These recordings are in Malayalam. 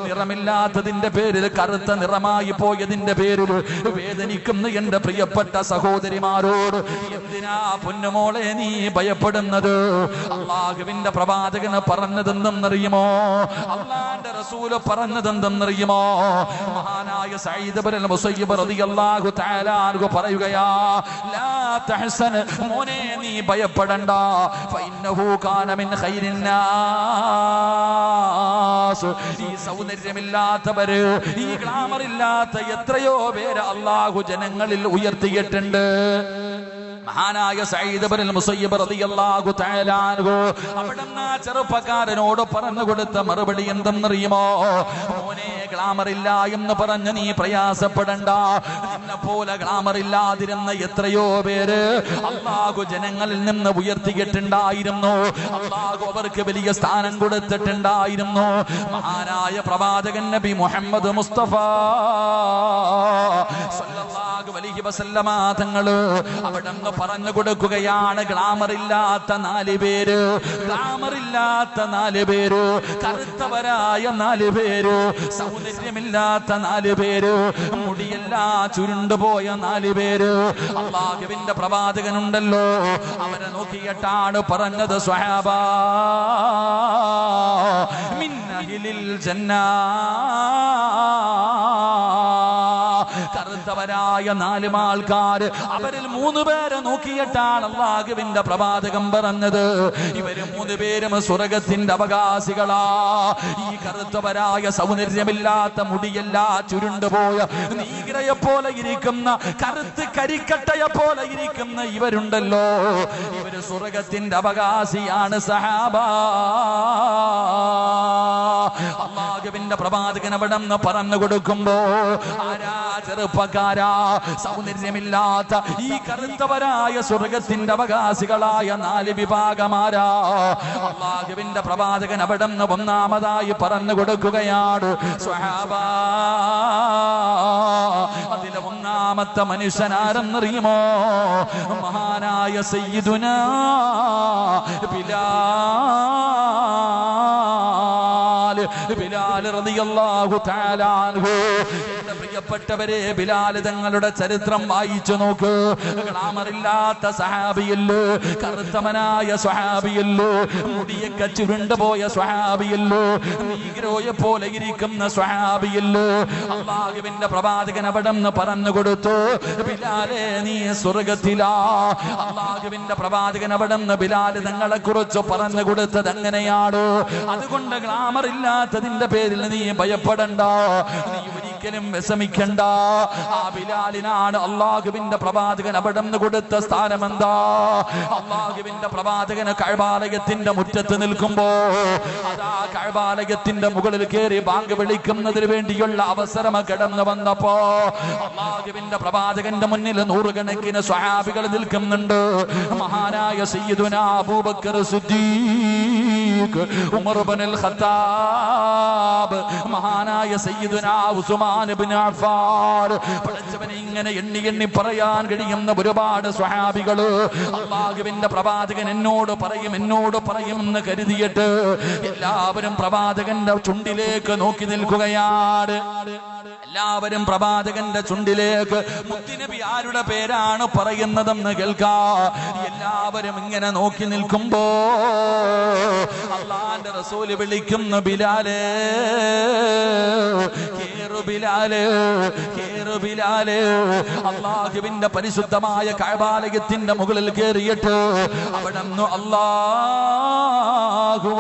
നിറമില്ലാത്തതിന്റെ പേരിൽ, കറുത്ത നിറമായി പോയതിന്റെ പേരിൽ വേദനിക്കുന്ന എന്റെ പ്രിയപ്പെട്ട സഹോദരിമാരോട് എന്തിനാ പൊന്നുമോളെ നീ ഭയപ്പെടുന്നത്? അള്ളാഹുവിന്റെ പ്രവാചകന് പറഞ്ഞതെന്തെന്നറിയുമോ? അള്ളാന്റെ റസൂല് പറഞ്ഞതെന്തെന്നറിയുമോ? മഹാനായ സഈദ് ഇബ്നുൽ മുസയ്യിബ് റളിയല്ലാഹു തആല അൻഹു പറയുകയാ, ലാ തഹ്സൻ, മോനെ നീ ഭയപ്പെടണ്ട, ഫഇന്നഹു കാന മിൻ ഖൈരിന്നാസ്. ഈ സൗന്ദര്യമില്ലാത്തവര്, ഈ ഗ്ലാമർ ഇല്ലാത്ത എത്രയോ പേര് അള്ളാഹു ജനങ്ങളിൽ ഉയർത്തിയിട്ടുണ്ട്. മഹാനായ സഈദ് ഇബ്നുൽ മുസയ്യിബ് റളിയല്ലാഹു തആല അൻഹു അവിടുന്ന് ചെറുപ്പക്കാരനോട് പറഞ്ഞു കൊടുത്ത മറുപടി എന്തെന്നറിയുമോ? മോനെ, ഗ്ലാമർ ഇല്ല എന്ന് പറഞ്ഞ് നീ പ്രയാസപ്പെടണ്ട. നിന്നെ പോലെ ഗ്ലാമർ ഇല്ലാതിരുന്ന എത്രയോ പേര് അള്ളാഹു ജനങ്ങളിൽ നിന്ന് ഉയർത്തിയിട്ടുണ്ടായിരുന്നു. അള്ളാഹു അവർക്ക് വലിയ സ്ഥാനം കൊടുത്തിട്ടുണ്ടായിരുന്നു. മഹാനായ പ്രവാചകൻ നബി മുഹമ്മദ് മുസ്തഫ സല്ലല്ലാഹു അലൈഹി വസല്ലമ തങ്ങള് അവിടുന്ന് പറഞ്ഞു കൊടുക്കുകയാണ്, ഗ്ലാമർ ഇല്ലാത്ത 4 പേര്, ഗ്ലാമർ ഇല്ലാത്ത 4 പേര്, കറുത്തവരായ 4 പേര്, സൗന്ദര്യമില്ലാത്ത 4 പേര്, മുടിയെല്ലാം ചുരുണ്ടുപോയ 4 പേര്. അള്ളാഹുവിന്റെ പ്രവാചകനുണ്ടല്ലോ, അവരെ നോക്കിയിട്ടാണ് പറഞ്ഞത്, സ്വഹാബാ മിൻ അഹ്ലിൽ ജന്നാ. കറുത്തവരായ 4 ആൾക്കാർ, അവരിൽ 3 പേരെ നോക്കിയിട്ടാണ് അള്ളാഹുവിന്റെ പ്രവാചകൻ പറഞ്ഞത്, ഇവര് 3 പേരും സ്വർഗത്തിന്റെ അവകാശികളാ. ഈ കറുത്തവരായ, സൗന്ദര്യമില്ലാത്ത, മുടിയെല്ലാം ചുരുണ്ടുപോയ, നീഗ്രയെ പോലെ ഇരിക്കുന്ന, കറുത്ത് കരിക്കട്ടയെ പോലെ ഇരിക്കുന്ന ഇവരുണ്ടല്ലോ, ഇവര് സ്വർഗത്തിന്റെ അവകാശിയാണ് സഹാബാ. അള്ളാഹുവിന്റെ പ്രവാചകൻ അവിടെ നിന്ന് പറഞ്ഞു കൊടുക്കുമ്പോ, ആരാ ചെറുപ്പക്കാരാ, സൗന്ദര്യമില്ലാത്ത ഈ കറുത്തവരായ സ്വർഗത്തിന്റെ അവകാശികളായ 4 വിഭാഗമാരാ? അള്ളാഹുവിന്റെ പ്രവാചകൻ അവിടെ നിന്ന് ഒന്നാമതായി പറഞ്ഞു കൊടുക്കുകയാണ്, സ്വഹാബാ, അതിലെ ഒന്നാമത്തെ മനുഷ്യനാരെന്നറിയുമോ? മഹാനായ സയ്യിദുനാ ബിലാൽ റളിയല്ലാഹു തആല അൻഹു. എന്റെ പ്രിയപ്പെട്ടവരെ, ബിലാൽ തങ്ങളുടെ ചരിത്രം വായിച്ചു നോക്ക്. ഗ്ലാമറില്ലാത്ത സഹാബിയല്ലോ, കറുത്തവനായ സ്വഹാബിയല്ലോ, മുടിയൊക്കെ ചുരുണ്ടുപോയ സ്വഹാബിയല്ലോ, നീഗ്രോയെ പോലെ ഇരിക്കുന്ന സ്വഹാബിയല്ലോ. അള്ളാഹുവിന്റെ പ്രവാചകൻ അവിടെ നിന്ന് പറഞ്ഞു കൊടുത്തു, ബിലാലെ നീ സ്വർഗത്തിലാ. അള്ളാഹുവിന്റെ പ്രവാചകൻ അവിടെ നിന്ന് ബിലാൽ തങ്ങളെ കുറിച്ച് പറഞ്ഞു കൊടുത്തത് എങ്ങനെയാണ്? അതുകൊണ്ട് ഗ്ലാമർ ഇല്ലാത്തതിന്റെ പേരിൽ നീ ഭയപ്പെടണ്ട, നീ ഒരിക്കലും വിഷമിക്കണ്ട. ആ ബിലാലിനാണ് അള്ളാഹുവിന്റെ പ്രവാചകൻ അവിടെ നിന്ന് കൊടുത്ത സ്ഥാനം. എന്താ? അള്ളാഹുവിന്റെ പ്രവാചകന് കഅബാലയത്തിന്റെ മുറ്റത്ത് നിൽക്കുമ്പോ, അതാ കഅബാലയത്തിന്റെ മുകളിൽ കയറി ബാങ്ക് വിളിക്കുന്നതിന് വേണ്ടിയുള്ള അവസരം കടന്നു വന്നപ്പോ, അള്ളാഹുവിന്റെ പ്രവാചകന്റെ മുന്നിൽ 100 കണക്കിന് സ്വഹാബികൾ നിൽക്കുന്നുണ്ട്. മഹാനായ സയ്യിദുനാ അബൂബക്കർ സിദ്ദീഖ്, ഉമർ ഇബ്നുൽ ഖത്താബ്, മഹാനായ സയ്യിദുനാ ഉസ്മാൻ ഇബ്നു അഫ്ഫാൻ, പഠിച്ചവനെ ഇങ്ങനെ എണ്ണി എണ്ണി പറയാൻ കഴിയുന്ന ഒരുപാട് സ്വഹാബികൾ. അള്ളാഹുവിന്റെ പ്രവാചകൻ എന്നോട് പറയും എന്ന് കരുതിയിട്ട് എല്ലാവരും പ്രവാചകന്റെ ചുണ്ടിലേക്ക് നോക്കി നിൽക്കുകയാണ്. എല്ലാവരും പ്രവാചകന്റെ ചുണ്ടിലേക്ക്, മുത്തുനബി ആരുടെ പേരാണ് പറയുന്നതെന്ന് കേൾക്കാ. എല്ലാവരും ഇങ്ങനെ നോക്കി നിൽക്കുമ്പോ അള്ളാന്റെ റസൂല് വിളിക്കുന്ന, ബിലാലേ, കേറു ബിലാലേ, കേറു ബിലാലേ. അള്ളാഹുവിന്റെ പരിശുദ്ധമായ കഅബാലയത്തിന്റെ മുകളിൽ കയറിയിട്ട് അവിടെ നിന്ന് അല്ലാഹു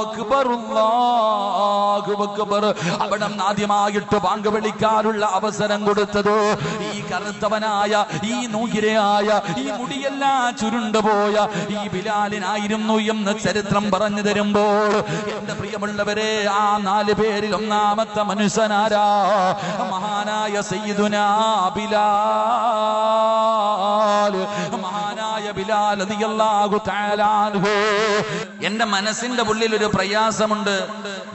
അക്ബർ, അല്ലാഹു അക്ബർ, അവിടെ ആദ്യമായിട്ട് ബാങ്ക് വിളിക്കാനുള്ള അവസരം കൊടുത്തത് ഈ കറുത്തവനായ, ഈ നൂഹിരയായ, ഈ മുടിയെല്ലാം ചുരുണ്ടുപോയ ഈ ബിലാലിനായിരുന്നു എന്ന് ചരിത്രം പറഞ്ഞു തരുമ്പോൾ, എന്റെ പ്രിയമുള്ളവരെ, ആ 4 പേരിൽ ഒന്നാമത്തെ മനുഷ്യനാരാ? മഹാനായ സയ്യിദുനാ ബിലാൽ. മഹാനായ ബിലാൽ റളിയല്ലാഹു തആല അൻഹു. എന്റെ മനസ്സിന്റെ ഉള്ളിൽ ഒരു പ്രയാസമുണ്ട്.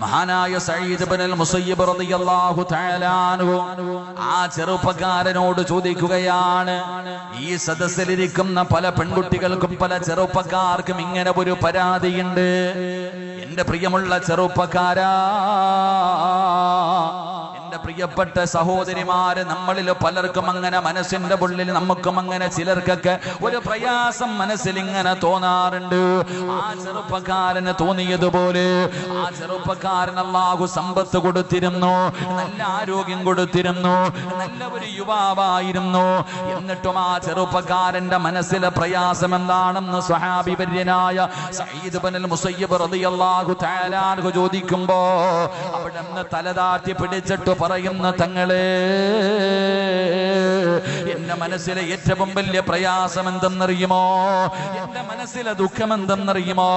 മഹാനായ സഈദ് ഇബ്നുൽ മുസയ്യിബ് റളിയല്ലാഹു തആല അൻഹു ആ ചെറുപ്പക്കാരനോട് ചോദിക്കുകയാണ്, ഈ സദസ്സിലിരിക്കുന്ന പല പെൺകുട്ടികൾക്കും പല ചെറുപ്പക്കാർക്കും ഇങ്ങനെ ഒരു പരാതിയുണ്ട്. എന്റെ പ്രിയമുള്ള ചെറുപ്പക്കാരാ, പ്രിയപ്പെട്ട സഹോദരിമാര്, നമ്മളിൽ പലർക്കും അങ്ങനെ മനസ്സിന്റെ ഉള്ളിൽ നമുക്കും അങ്ങനെ ചിലർക്കൊക്കെ ഒരു പ്രയാസം മനസ്സിൽ ഇങ്ങനെ തോന്നാറുണ്ട്. ആ ചെറുപ്പക്കാരന് തോന്നിയതുപോലെ ആ ചെറുപ്പക്കാരൻ അല്ലാഹു സമ്പത്ത് കൊടുത്തിരുന്നു, നല്ല ആരോഗ്യം കൊടുത്തിരുന്നു, നല്ല ഒരു യുവാവായിരുന്നു. എന്നിട്ടും ആ ചെറുപ്പക്കാരന്റെ മനസ്സിലെ പ്രയാസം എന്താണെന്ന് സ്വഹാബി വര്യനായ സഈദ് ഇബ്നുൽ മുസയ്യിബ് റളിയല്ലാഹു തആല അൻഹു ചോദിക്കുമ്പോ അവിടുന്ന് തലതാഴ്ത്തി പിടിച്ചിട്ട് പറയുന്ന, തങ്ങളെ, എന്റെ മനസ്സിലെ ഏറ്റവും വലിയ പ്രയാസം എന്തെന്നറിയുമോ? എന്റെ മനസ്സിലെ ദുഃഖം എന്തെന്നറിയുമോ?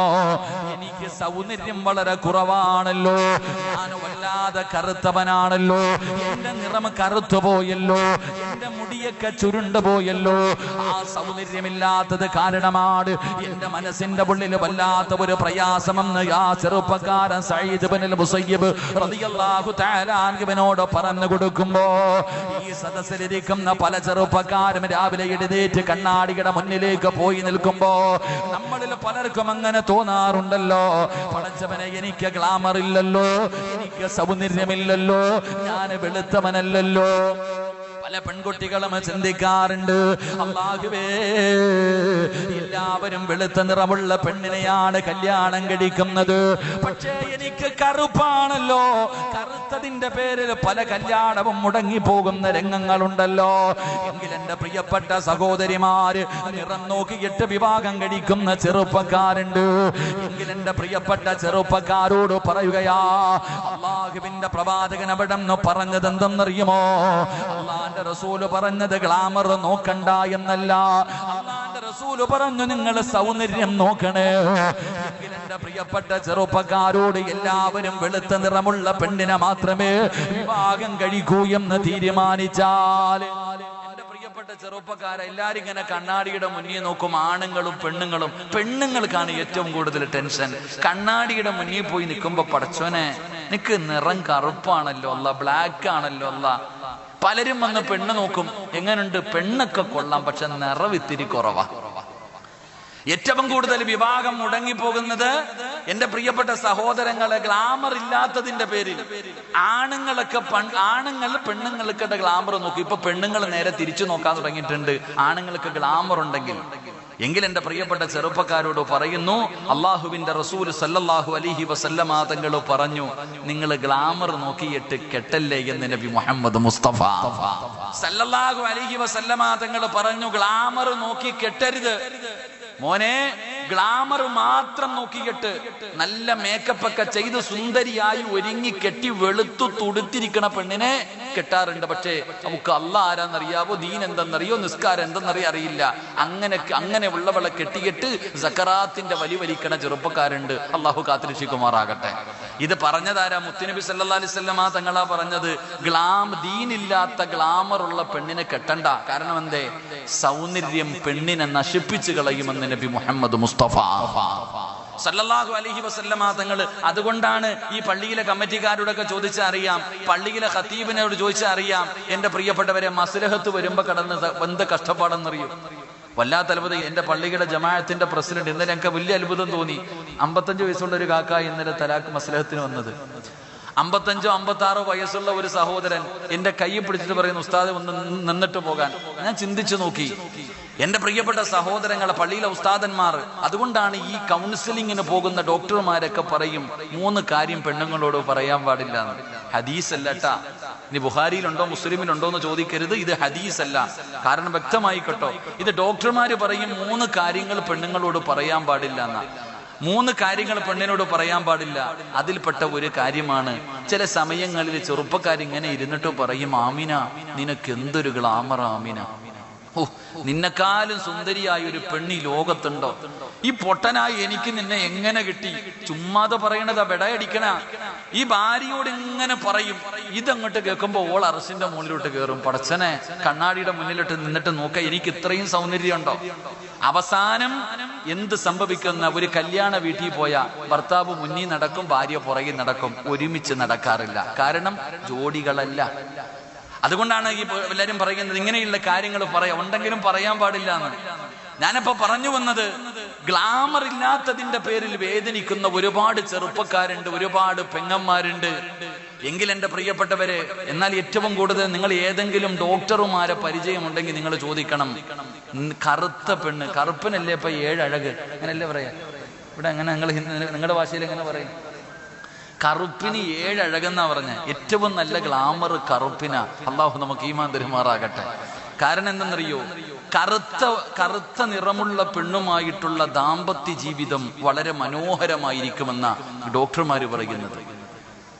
എനിക്ക് സൗന്ദര്യം വളരെ കുറവാണല്ലോ, ഞാൻ വല്ലാതെ കറുത്തവനാണല്ലോ, എന്റെ നിറം കറുത്തു പോയല്ലോ, എന്റെ മുടിയൊക്കെ ചുരുണ്ടു പോയല്ലോ. ആ സൗന്ദര്യമില്ലാത്തത് കാരണമാണ് എന്റെ മനസ്സിന്റെ ഉള്ളിൽ വല്ലാത്ത ഒരു പ്രയാസമെന്ന് ആ ചെറുപ്പക്കാരൻ സഈദ് ഇബ്നുൽ മുസയ്യിബ് റളിയല്ലാഹു തആല അൻഹുവിനോട് പറഞ്ഞു കൊടുക്കുമ്പോ ഈ സദസ്സിലിരിക്കുന്ന പല ചെറുപ്പക്കാരും രാവിലെ എഴുന്നേറ്റ് കണ്ണാടിയുടെ മുന്നിലേക്ക് പോയി നിൽക്കുമ്പോ നമ്മളിൽ പലർക്കും അങ്ങനെ തോന്നാറുണ്ടല്ലോ, പടച്ചവനെ, എനിക്ക് ഗ്ലാമർ ഇല്ലല്ലോ, എനിക്ക് സൗന്ദര്യമില്ലല്ലോ, ഞാൻ വെളുത്തവനല്ലല്ലോ. പല പെൺകുട്ടികളും ചിന്തിക്കാറുണ്ട്, അല്ലാഹുവേ, എല്ലാവരും വെളുത്ത നിറമുള്ള പെണ്ണിനെയാണ് കല്യാണം കഴിക്കുന്നത്, പക്ഷേ എനിക്ക് കറുപ്പാണല്ലോ, കറുത്തതിന്റെ പേരിൽ പല കല്യാണവും മുടങ്ങിപ്പോകുന്ന രംഗങ്ങളുണ്ടല്ലോ. എങ്കിൽ എന്റെ പ്രിയപ്പെട്ട സഹോദരിമാര്, നിറം നോക്കിയിട്ട് വിവാഹം കഴിക്കുന്ന ചെറുപ്പക്കാരുണ്ട്. എങ്കിൽ എന്റെ പ്രിയപ്പെട്ട ചെറുപ്പക്കാരോട് പറയുകയാ, അല്ലാഹുവിന്റെ പ്രവാചകൻ അവിടെ നിന്ന് പറഞ്ഞത് എന്തെന്നറിയുമോ? അല്ലാഹുവിന്റെ റസൂല് പറഞ്ഞത് ഗ്ലാമർ നോക്കണ്ട എന്നല്ല, അല്ലാഹുവിന്റെ റസൂല് പറഞ്ഞു നിങ്ങൾ സൗന്ദര്യം നോക്കണേ. എങ്കിൽ എന്റെ പ്രിയപ്പെട്ട ചെറുപ്പക്കാരോട്, എല്ലാവരും വെളുത്ത നിറമുള്ള പെണ്ണിനെ മാത്രമേ വിവാഹം കഴിക്കൂ എന്ന് തീരുമാനിച്ചാൽ, പ്രിയപ്പെട്ട ചെറുപ്പക്കാരെ, എല്ലാരും ഇങ്ങനെ കണ്ണാടിയുടെ മുന്നിൽ നോക്കും. ആണുങ്ങളും പെണ്ണുങ്ങളും. പെണ്ണുങ്ങൾക്കാണ് ഏറ്റവും കൂടുതൽ ടെൻഷൻ. കണ്ണാടിയുടെ മുന്നിൽ പോയി നിൽക്കുമ്പോ, പടച്ചോനെ, നിനക്ക് നിറം കറുപ്പാണല്ലോ അല്ല, ബ്ലാക്ക് ആണല്ലോ അല്ല. പലരും വന്ന് പെണ്ണ് നോക്കും, എങ്ങനുണ്ട്, പെണ്ണൊക്കെ കൊള്ളാം, പക്ഷെ നിറവിത്തിരി കുറവാ. ഏറ്റവും കൂടുതൽ വിവാഹം മുടങ്ങിപ്പോകുന്നത് എന്റെ പ്രിയപ്പെട്ട സഹോദരങ്ങളെ ഗ്ലാമർ ഇല്ലാത്തതിന്റെ പേരിൽ. ആണുങ്ങൾ പെണ്ണുങ്ങൾക്ക് ഗ്ലാമർ നോക്കും. ഇപ്പൊ പെണ്ണുങ്ങൾ നേരെ തിരിച്ചു നോക്കാൻ തുടങ്ങിയിട്ടുണ്ട്, ആണുങ്ങൾക്ക് ഗ്ലാമർ ഉണ്ടെങ്കിൽ. എങ്കിൽ എന്റെ പ്രിയപ്പെട്ട ചെറുപ്പക്കാരോട് പറയുന്നു, അള്ളാഹുവിന്റെ റസൂൽ സല്ലല്ലാഹു അലൈഹി വസല്ലമ തങ്ങൾ പറഞ്ഞു, നിങ്ങൾ ഗ്ലാമർ നോക്കിയിട്ട് കെട്ടല്ലേ എന്ന് നബി മുഹമ്മദ് മുസ്തഫ സല്ലല്ലാഹു അലൈഹി വസല്ലമ തങ്ങൾ പറഞ്ഞു, ഗ്ലാമർ നോക്കി കെട്ടരുത് മോനെ. ഗ്ലാമർ മാത്രം നോക്കിയിട്ട് നല്ല മേക്കപ്പ് ഒക്കെ ചെയ്ത് സുന്ദരിയായി ഒരുങ്ങി കെട്ടി വെളുത്തു തുടുത്തിരിക്കണ പെണ്ണിനെ കെട്ടാറുണ്ട്. പക്ഷേ നമുക്ക് അള്ളാഹ് ആരാന്നറിയാവോ, ദീൻ എന്തെന്നറിയോ, നിസ്കാരം എന്തെന്നറിയോ അറിയില്ല. അങ്ങനെ ഉള്ളവളെ കെട്ടിയിട്ട് സക്കറാത്തിന്റെ വലിക്കണ ചെറുപ്പക്കാരുണ്ട്. അള്ളാഹു കാത്തിരക്ഷിക്കുമാറാകട്ടെ. ഇത് പറഞ്ഞതാരാ? മുത്തുനബി സല്ലല്ലാഹു അലൈഹി വസല്ലമ തങ്ങളാ പറഞ്ഞത്. ദീനില്ലാത്ത ഗ്ലാമർ ഉള്ള പെണ്ണിനെ കെട്ടണ്ട. കാരണം എന്തേ? സൗന്ദര്യം പെണ്ണിനെ നശിപ്പിച്ചു കളയുമെന്ന് നബി മുഹമ്മദ് മുസ്തഫ സല്ലല്ലാഹു അലൈഹി വസല്ലമ തങ്ങൾ. അതുകൊണ്ടാണ് ഈ പള്ളിയിലെ കമ്മിറ്റിക്കാരോടൊക്കെ ചോദിച്ചാൽ അറിയാം, പള്ളിയിലെ ഖതീബിനോട് ചോദിച്ചാൽ അറിയാം, എന്റെ പ്രിയപ്പെട്ടവരെ, മസ്ലഹത്ത് വരുമ്പോ കടന്ന് എന്ത് കഷ്ടപ്പാടെന്നറിയും. വല്ലാത്ത അത്ഭുതം. എന്റെ പള്ളിയുടെ ജമാഅത്തിന്റെ പ്രസിഡന്റ്, ഇന്നലെ ഞങ്ങൾക്ക് വലിയ അത്ഭുതം തോന്നി. 55 വയസ്സുള്ള ഒരു കാക്ക ഇന്നലെ തലാഖ് മസ്ലഹത്തിന് വന്നത്. 55 56 വയസ്സുള്ള ഒരു സഹോദരൻ എന്റെ കൈ പിടിച്ചിട്ട് പറയുന്നു, ഉസ്താദെ ഒന്ന് നിന്നിട്ട് പോകാൻ. ഞാൻ ചിന്തിച്ചു നോക്കി, എന്റെ പ്രിയപ്പെട്ട സഹോദരങ്ങളെ, പള്ളിയിലെ ഉസ്താദന്മാർ, അതുകൊണ്ടാണ് ഈ കൗൺസിലിങ്ങിന് പോകുന്ന ഡോക്ടർമാരൊക്കെ പറയും 3 കാര്യം പെണ്ണുങ്ങളോട് പറയാൻ പാടില്ല. ഹദീസ് അല്ലട്ടാ. ഇനി ബുഖാരിയിലുണ്ടോ മുസ്ലിമിലുണ്ടോ എന്ന് ചോദിക്കരുത്, ഇത് ഹദീസ് അല്ല. കാരണം വ്യക്തമായി കേട്ടോ, ഇത് ഡോക്ടർമാര് പറയും 3 കാര്യങ്ങൾ പെണ്ണുങ്ങളോട് പറയാൻ പാടില്ല എന്നാ. 3 കാര്യങ്ങൾ പെണ്ണിനോട് പറയാൻ പാടില്ല. അതിൽപ്പെട്ട ഒരു കാര്യമാണ്, ചില സമയങ്ങളിൽ ചെറുപ്പക്കാരിങ്ങനെ ഇരുന്നിട്ട് പറയും, ആമിന, നിനക്ക് എന്തൊരു ഗ്ലാമർ ആമിന, ഓ, നിന്നെക്കാളും സുന്ദരിയായ ഒരു പെണ്ണി ലോകത്തുണ്ടോ? ഈ പൊട്ടനായി എനിക്ക് നിന്നെ എങ്ങനെ കിട്ടി? ചുമ്മാതെ പറയണതാ, ബെടയടിക്കണ. ഈ ഭാര്യയോട് ഇങ്ങനെ പറയും. ഇതങ്ങോട്ട് കേൾക്കുമ്പോ ഓൾ അറസിന്റെ മുകളിലോട്ട് കയറും. പടച്ചനെ, കണ്ണാടിയുടെ മുന്നിലിട്ട് നിന്നിട്ട് നോക്ക, എനിക്ക് ഇത്രയും സൗന്ദര്യം ഉണ്ടോ? അവസാനം എന്ത് സംഭവിക്കുന്ന? ഒരു കല്യാണ വീട്ടിൽ പോയ ഭർത്താവ് മുന്നിൽ നടക്കും, ഭാര്യ പുറകിൽ നടക്കും, ഒരുമിച്ച് നടക്കാറില്ല. കാരണം ജോഡികളല്ല. അതുകൊണ്ടാണ് ഈ എല്ലാരും പറയുന്നത് ഇങ്ങനെയുള്ള കാര്യങ്ങൾ ഉണ്ടെങ്കിലും പറയാൻ പാടില്ല എന്ന്. ഞാനിപ്പോ പറഞ്ഞു വന്നത്, ഗ്ലാമർ ഇല്ലാത്തതിന്റെ പേരിൽ വേദനിക്കുന്ന ഒരുപാട് ചെറുപ്പക്കാരുണ്ട്, ഒരുപാട് പെങ്ങന്മാരുണ്ട്. എങ്കിൽ എൻ്റെ പ്രിയപ്പെട്ടവരെ, എന്നാൽ ഏറ്റവും കൂടുതൽ നിങ്ങൾ ഏതെങ്കിലും ഡോക്ടർമാരെ പരിചയമുണ്ടെങ്കിൽ നിങ്ങൾ ചോദിക്കണം, കറുത്ത പെണ്ണ്, കറുപ്പനല്ലേ ഇപ്പൊ 7 അഴക്, അങ്ങനല്ലേ പറയാ ഇവിടെ? അങ്ങനെ നിങ്ങളുടെ ഭാഷയിൽ എങ്ങനെ പറയും? കറുപ്പിന് 7 അഴകെന്നാ പറഞ്ഞ. ഏറ്റവും നല്ല ഗ്ലാമർ കറുപ്പിനാ. അള്ളാഹു നമുക്ക് ഈമാൻ തരുമാറാകട്ടെ. കാരണം എന്തെന്നറിയോ? കറുത്ത നിറമുള്ള പെണ്ണുമായിട്ടുള്ള ദാമ്പത്യ ജീവിതം വളരെ മനോഹരമായിരിക്കുമെന്ന ഡോക്ടർമാര് പറയുന്നത്.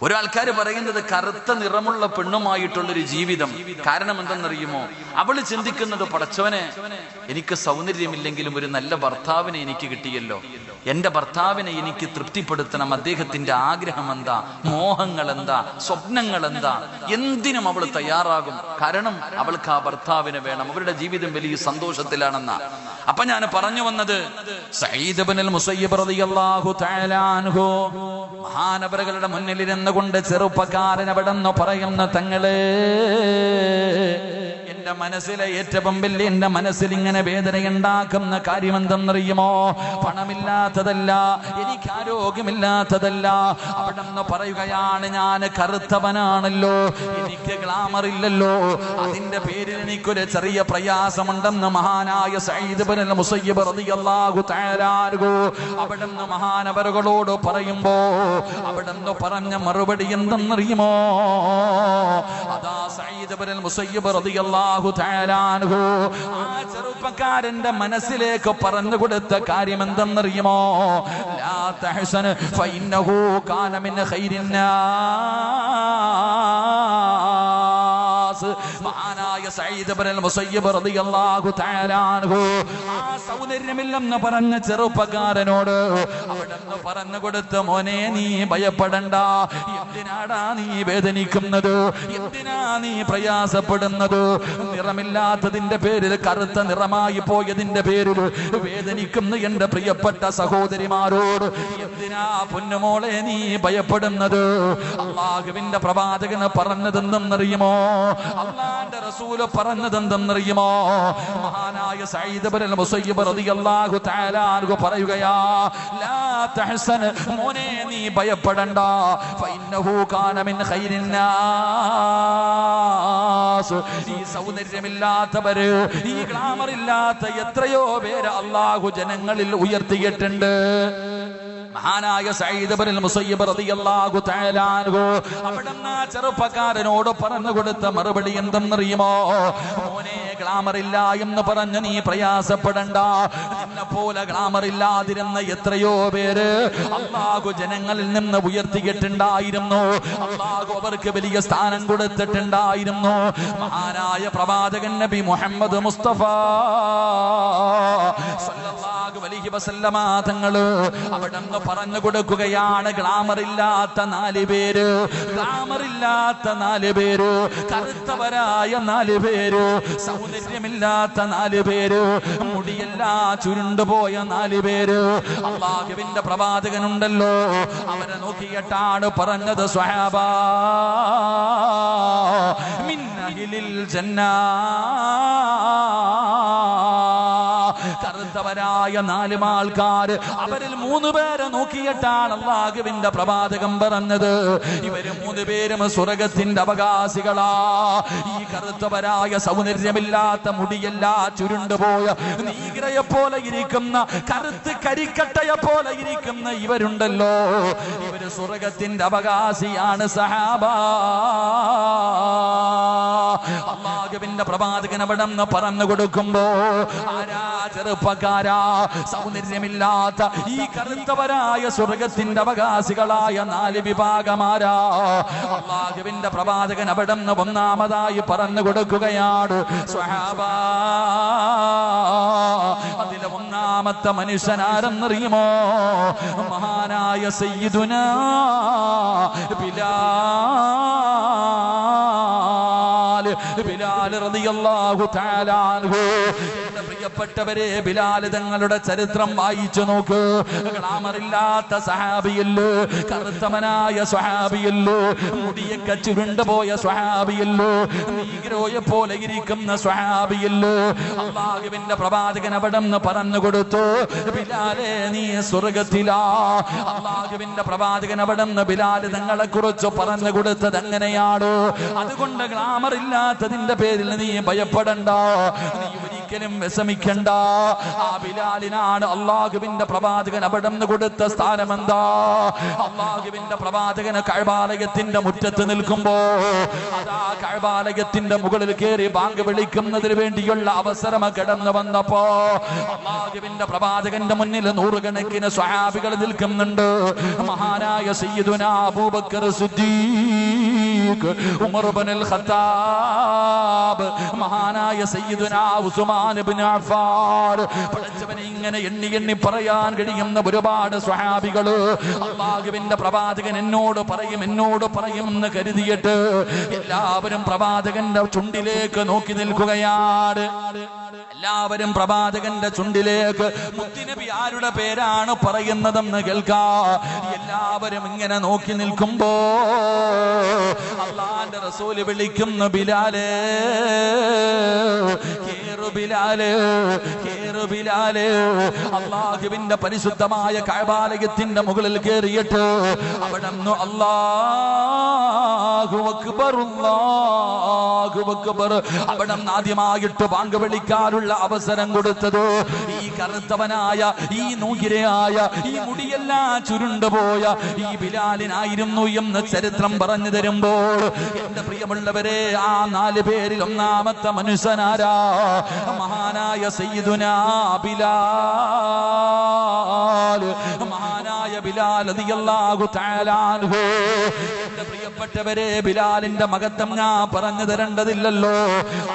ഒരാൾക്കാർ പറയുന്നത് കറുത്ത നിറമുള്ള പെണ്ണുമായിട്ടുള്ളൊരു ജീവിതം. കാരണം എന്തെന്നറിയുമോ? അവള് ചിന്തിക്കുന്നത്, പടച്ചവനെ, എനിക്ക് സൗന്ദര്യമില്ലെങ്കിലും ഒരു നല്ല ഭർത്താവിനെ എനിക്ക് കിട്ടിയല്ലോ, എൻ്റെ ഭർത്താവിനെ എനിക്ക് തൃപ്തിപ്പെടുത്തണം. അദ്ദേഹത്തിന്റെ ആഗ്രഹം എന്താ, മോഹങ്ങൾ എന്താ, സ്വപ്നങ്ങൾ എന്താ, എന്തിനും അവൾ തയ്യാറാകും. കാരണം അവൾക്ക് ആ ഭർത്താവിനെ വേണം. അവരുടെ ജീവിതം വലിയ സന്തോഷത്തിലാണെന്ന. അപ്പൊ ഞാൻ പറഞ്ഞു വന്നത്, സഈദ് ഇബ്നുൽ മുസയ്യിബ് റളിയല്ലാഹു തആല അൻഹു മഹാനവറുകളുടെ മുന്നിലിരുന്ന് കൊണ്ട് ചെറുപ്പക്കാരൻ അവിടെ നിന്ന് പറയുന്ന, തങ്ങളെ, എന്റെ മനസ്സിലെ ഏറ്റവും വലിയ, എന്റെ മനസ്സിൽ ഇങ്ങനെ വേദനയുണ്ടാക്കുന്ന കാര്യം എന്തെന്നറിയുമോ? പണമില്ലാത്തതല്ല, എനിക്ക് ആരോഗ്യമില്ലാത്തതല്ല. അവിടെ നിന്ന് പറയുകയാണ്, ഞാൻ കറുത്തവനാണല്ലോ, എനിക്ക് ഗ്ലാമർ ഇല്ലല്ലോ, അതിന്റെ പേരിൽ എനിക്കൊരു ചെറിയ പ്രയാസമുണ്ടെന്ന് മഹാനായ സഈദ് ഇബ്നുൽ മുസയ്യിബ് റളിയല്ലാഹു തആല അൻഹു അവിടെ നിന്ന് മഹാനവറുകളോട് പറയുമ്പോ അവിടെ നിന്ന് പറഞ്ഞ മറുപടി എന്തെന്നറിയുമോ? അതാ സഈദ് ഇബ്നുൽ മുസയ്യിബ് റളിയല്ലാഹു തആല അൻഹു ആ ചെറുപ്പക്കാരന്റെ മനസ്സിലേക്ക് പറഞ്ഞു കൊടുത്ത കാര്യം എന്തെന്നറിയുമോ? ലാ തഹ്സൻ ഫഇന്നഹു കാന മിൻ ഖൈരിന്നാസ്. മഹാനായ സഈദ് ഇബ്നുൽ മുസയ്യിബ് റളിയല്ലാഹു തആല അൻഹു ആ സൗന്ദര്യമില്ലെന്ന് പറഞ്ഞ ചെറുപ്പക്കാരനോട് അവിടെ നിന്ന് പറഞ്ഞു കൊടുത്ത, മോനെ, നീ ഭയപ്പെടണ്ട. എന്തിനാടാ നീ വേദനിക്കുന്നത്? എന്തിനാ നീ പ്രയാസപ്പെടുന്നത്? നിറമില്ലാത്തതിന്റെ പേരിൽ, കറുത്ത നിറമായി പോയതിന്റെ പേരിൽ വേദനിക്കുന്ന എന്റെ പ്രിയപ്പെട്ട സഹോദരിമാരോട് എന്തിനാ പൊന്നുമോളെ നീ ഭയപ്പെടുന്നത്? അള്ളാഹുവിന്റെ പ്രവാചകന് പറഞ്ഞതെന്തെന്നറിയുമോ? അള്ളാന്റെ റസൂല് പറഞ്ഞതെന്തെന്നറിയുമോ? മഹാനായ സഈദ് ഇബ്നുൽ മുസയ്യിബ് റളിയല്ലാഹു തആല അൻഹു പറയുകയാ, ലാ തഹ്സൻ, മോനെ നീ ഭയപ്പെടണ്ട. ഫഇന്നഹു കാന മിൻ ഖൈരിന്നാസ്. ഈ സൗന്ദര്യമില്ലാത്തവര്, ഈ ഗ്ലാമർ ഇല്ലാത്ത എത്രയോ പേര് അല്ലാഹു ജനങ്ങളിൽ ഉയർത്തിയിട്ടുണ്ട്. മഹാനായ സഈദ് ഇബ്നുൽ മുസയ്യിബ് റളിയല്ലാഹു തആല അൻഹു അവിടുന്ന് ചെറുപ്പക്കാരനോട് പറഞ്ഞു കൊടുത്ത മറുപടി എന്തെന്നറിയുമോ? മോനെ, ഗ്ലാമർ ഇല്ല എന്ന് പറഞ്ഞ് നീ പ്രയാസപ്പെടണ്ട. നിന്നെ പോലെ ഗ്ലാമർ ഇല്ലാതിരുന്ന എത്രയോ പേര് അല്ലാഹു ജനങ്ങളിൽ നിന്ന് ഉയർത്തിയിട്ടുണ്ടായിരുന്നു. അല്ലാഹു അവർക്ക് വലിയ സ്ഥാനം കൊടുത്തിട്ടുണ്ടായിരുന്നു. മഹാനായ പ്രവാചകൻ നബി മുഹമ്മദ് മുസ്തഫ സല്ലല്ലാഹു അലൈഹി വസല്ലമ തങ്ങള് അവിടുന്ന് പറഞ്ഞു കൊടുക്കുകയാണ്, ഗ്ലാമർ ഇല്ലാത്ത 4 പേര്, ഗ്ലാമർ ഇല്ലാത്ത 4 പേര്, കറുത്തവരായ 4 പേര്, സൗന്ദര്യമില്ലാത്ത 4 പേര്, മുടിയെല്ലാം ചുരുണ്ടുപോയ 4 പേര്. അല്ലാഹുവിന്റെ പ്രവാചകനുണ്ടല്ലോ, അവരെ നോക്കിയിട്ടാണ് പറഞ്ഞത്, സ്വഹാബാ മിൻ അഹ്ലിൽ ജന്നാ. കറുത്തവരായ 4 ആൾക്കാർ, അവരിൽ 3 പേരെ നോക്കിയിട്ടാണ് അല്ലാഹുവിന്റെ പ്രവാചകൻ പറഞ്ഞത്, ഇവര് 3 പേരും സ്വർഗ്ഗത്തിന്റെ അവകാശികളാ. ഈ കറുത്തവരായ, സൗന്ദര്യമില്ലാത്ത, മുടിയെല്ലാം ചുരുണ്ടുപോയ, നീഗ്രയെ പോലെ ഇരിക്കുന്ന, കറുത്ത് കരിക്കട്ടയെ പോലെ ഇരിക്കുന്ന ഇവരുണ്ടല്ലോ, ഇവര് സ്വർഗ്ഗത്തിന്റെ അവകാശിയാണ് സഹാബാ. അല്ലാഹുവിന്റെ പ്രവാചകൻ അവിടെ നിന്ന് പറഞ്ഞു കൊടുക്കുമ്പോ, ആരാ ചെറുപ്പക്കാരാ, സൗന്ദര്യമില്ലാത്ത ഈ കറുത്തവരായ സ്വർഗ്ഗത്തിന്റെ അവകാശികളായ 4 വിഭാഗമാരാ? അല്ലാഹുവിന്റെ പ്രവാചകൻ അവിടെ നിന്ന് ഒന്നാമതായി പറഞ്ഞു കൊടുക്കുകയാണ്, സ്വഹാബാ. അതിലെ ഒന്നാമത്തെ മനുഷ്യനാരെന്നറിയുമോ? മഹാനായ സയ്യിദുനാ ബിലാൽ റളിയല്ലാഹു തആല അൻഹു. എന്റെ പ്രിയപ്പെട്ടവരെ, ബിലാൽ തങ്ങളുടെ ചരിത്രം വായിച്ചു നോക്ക്. ഗ്ലാമറില്ലാത്ത സഹാബിയല്ലോ, കറുത്തവനായ സ്വഹാബിയല്ലോ, മുടിയൊക്കെ ചുരുണ്ടുപോയ സ്വഹാബിയല്ലോ, നീഗ്രോയെ പോലെ ഇരിക്കുന്ന സ്വഹാബിയല്ലോ. അല്ലാഹുവിന്റെ പ്രവാചകൻ അവിടെന്ന് പറഞ്ഞു കൊടുത്തു, ബിലാലെ നീ സ്വർഗത്തിലാ. അല്ലാഹുവിന്റെ പ്രവാചകൻ അവിടെന്ന് ബിലാൽ തങ്ങളെ കുറിച്ച് പറഞ്ഞു കൊടുത്തത് എങ്ങനെയാണ്? അതുകൊണ്ട് ഗ്ലാമർ ഇല്ലാത്തതിന്റെ പേരിൽ നീ ഭയപ്പെടണ്ട, നീ ഒരിക്കലും വിഷമിക്കണ്ട. ആ ബിലാലിനാണ് അല്ലാഹുവിന്റെ പ്രവാചകൻ അവിടെന്ന് കൊടുത്ത സ്ഥാനം. എന്താ? അല്ലാഹുവിന്റെ പ്രവാചകന് കഅബാലയത്തിന്റെ മുറ്റത്ത് നിൽക്കുമ്പോ അതാ കഅബാലയത്തിന്റെ മുകളിൽ കയറി ബാങ്ക് വിളിക്കുന്നതിന് വേണ്ടിയുള്ള അവസരം കടന്നു വന്നപ്പോ അല്ലാഹുവിന്റെ പ്രവാചകന്റെ മുന്നിൽ നൂറുകണക്കിന് സ്വഹാബികൾ നിൽക്കുന്നുണ്ട്. മഹാനായ സയ്യിദുനാ അബൂബക്കർ സിദ്ദീഖ്, ഉമർ ഇബ്നുൽ ഖത്താബ്, മഹാനായ സയ്യിദുനാ ഉസ്മാൻ ഇബ്നു അഫ്ഫാൻ, പഠിച്ചവനെ ഇങ്ങനെ എണ്ണി എണ്ണി പറയാൻ കഴിയുന്ന ഒരുപാട് സ്വഹാബികൾ. അല്ലാഹുവിന്റെ പ്രവാചകൻ എന്നോട് പറയും എന്ന് കരുതിയിട്ട് എല്ലാവരും പ്രവാചകന്റെ ചുണ്ടിലേക്ക് നോക്കി നിൽക്കുകയാണ്. എല്ലാവരും പ്രവാചകന്റെ ചുണ്ടിലേക്ക് മുത്തുനബി ആരുടെ പേരാണ് പറയുന്നതെന്ന് കേൾക്കാ. എല്ലാവരും ഇങ്ങനെ നോക്കി നിൽക്കുമ്പോ അല്ലാഹുവിന്റെ റസൂൽ വിളിക്കുന്നു, ബിലാലേ, കേറു ബിലാലേ, കേറു ബിലാലേ. അല്ലാഹുവിന്റെ പരിശുദ്ധമായ കഅബാലയത്തിന്റെ മുകളിൽ കയറിയിട്ട് അവിടെന്ന് അല്ലാഹു അക്ബർ, അല്ലാഹു അക്ബർ, അവിടെന്ന് ആദ്യമായിട്ട് ബാങ്ക് വിളിക്കാനുള്ള അവസരം കൊടുത്തത് ഈ കറുത്തവനായ, ഈ നൂകിരയായ, ഈ മുടിയെല്ലാം ചുരുണ്ടുപോയ ഈ ബിലാലിനായിരുന്നു എന്ന് ചരിത്രം പറഞ്ഞു തരുമ്പോൾ എന്റെ പ്രിയമുള്ളവരെ, ആ 4 പേരിൽ ഒന്നാമത്തെ മനുഷ്യനാരാ? മഹാനായ സയ്യിദുനാ ബിലാൽ, മഹാനായ ബിലാൽ റളിയല്ലാഹു തആല അൻഹു. എന്റെ പ്രിയപ്പെട്ടവരെ, ബിലാലിന്റെ മഹത്വം ഞാൻ പറഞ്ഞു തരേണ്ടതില്ലല്ലോ.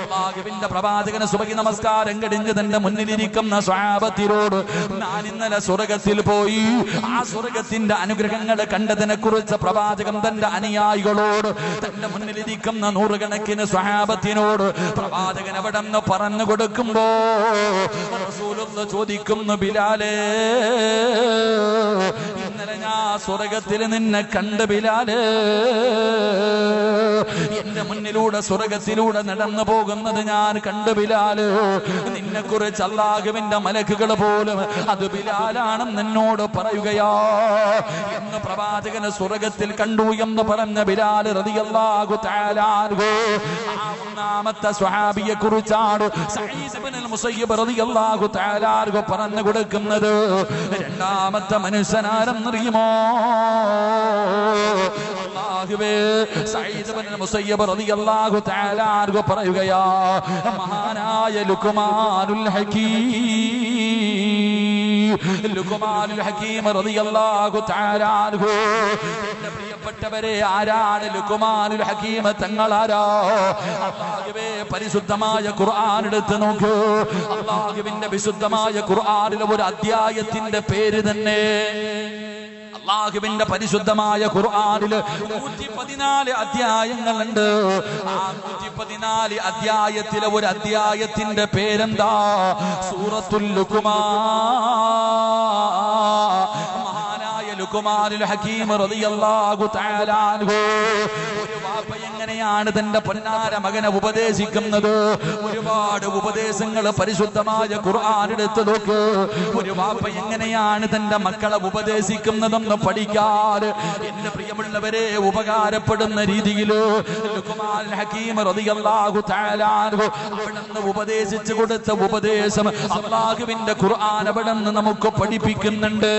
അല്ലാഹുവിന്റെ പ്രവാചകന് സുബഹി നമസ്കാരം കഴിഞ്ഞ് തന്റെ മുന്നിലിരിക്കുന്ന സ്വഹാബത്തിനോട്, ഞാൻ ഇന്നലെ സ്വർഗത്തിൽ പോയി, ആ സ്വർഗത്തിന്റെ അനുഗ്രഹങ്ങൾ കണ്ടതിനെ കുറിച്ച് പ്രവാചകൻ തന്റെ അനുയായികളോട്, തന്റെ മുന്നിലിരിക്കുന്ന നൂറുകണക്കിന് സ്വഹാബത്തിനോട് പ്രവാചകൻ അവിടെ നിന്ന് പറഞ്ഞു കൊടുക്കുമ്പോ റസൂലുള്ളാഹി ചോദിക്കുന്നു, ബിലാലേ, ഇന്നലെ ഞാൻ സ്വർഗത്തിൽ നിന്നെ കണ്ട് ബിലാലേ, എന്റെ മുന്നിലൂടെ സ്വർഗത്തിലൂടെ നടന്നു പോകുന്നത് ഞാൻ കണ്ടു ബിലാല്. നിന്നെ കുറിച്ച് അല്ലാഹുവിന്റെ മലക്കുകൾ പോലും അത് ബിലാലാണെന്ന് എന്നോട് പറയുകയാ എന്ന് പ്രവാചകന് സ്വർഗത്തിൽ കണ്ടു എന്ന് പറഞ്ഞ ബിലാൽ റളിയല്ലാഹു തആല അൻഹു. ഒന്നാമത്തെ സ്വഹാബിയെ കുറിച്ചാണ് സഈദ് ഇബ്നുൽ മുസയ്യിബ് റളിയല്ലാഹു തആല അൻഹു പറഞ്ഞു കൊടുക്കുന്നത്. രണ്ടാമത്തെ മനുഷ്യനാരെന്നറിയുമോ? അല്ലാഹുവേ, സഈദ് ഇബ്നുൽ മുസയ്യിബ് റളിയല്ലാഹു തആല അൻഹു പറയുകയാ, മഹാനായ ലുഖ്മാനുൽ ഹകീം, ലുഖ്മാനുൽ ഹകീം റളിയല്ലാഹു തആല അൻഹു. എന്റെ പ്രിയപ്പെട്ടവരെ, ആരാണ് ലുഖ്മാനുൽ ഹകീം? തങ്ങളാരാ? അല്ലാഹുവേ, പരിശുദ്ധമായ ഖുർആൻ എടുത്ത് നോക്കൂ. അല്ലാഹുവിന്റെ വിശുദ്ധമായ ഖുർആനിലെ ഒരു അധ്യായത്തിന്റെ പേര് തന്നെ, അല്ലാഹുവിന്റെ പരിശുദ്ധമായ ഖുർആനിൽ 114 അധ്യായങ്ങളുണ്ട്. ആ 114 അധ്യായത്തിലെ ഒരു അധ്യായത്തിന്റെ പേരെന്താ? സൂറത്തുൽ ലുഖ്മാൻ. മഹാനായ ലുഖ്മാനുൽ ഹകീം റളിയല്ലാഹു തആല അൻഹു. ഒരു വാപ്പ എങ്ങനെയാണ് തന്റെ പൊന്നാര മകനെ ഉപദേശിക്കുന്നത്? ഒരുപാട് ഉപദേശങ്ങൾ പരിശുദ്ധമായ ഖുർആൻ എടുത്ത് നോക്ക്. ഒരു വാപ്പ എങ്ങനെയാണ് തന്റെ മക്കളെ ഉപദേശിക്കുന്നതെന്ന് പഠിക്കാൻ എന്റെ പ്രിയമുള്ളവരെ ഉപകാരപ്പെടുന്ന രീതിയിൽ ലുഖ്മാനുൽ ഹകീം റളിയല്ലാഹു തആല അൻഹു അവിടുന്ന് ഉപദേശിച്ചു കൊടുത്ത ഉപദേശം അല്ലാഹുവിന്റെ ഖുർആൻ അവിടുന്ന് നമുക്ക് പഠിപ്പിക്കുന്നുണ്ട്.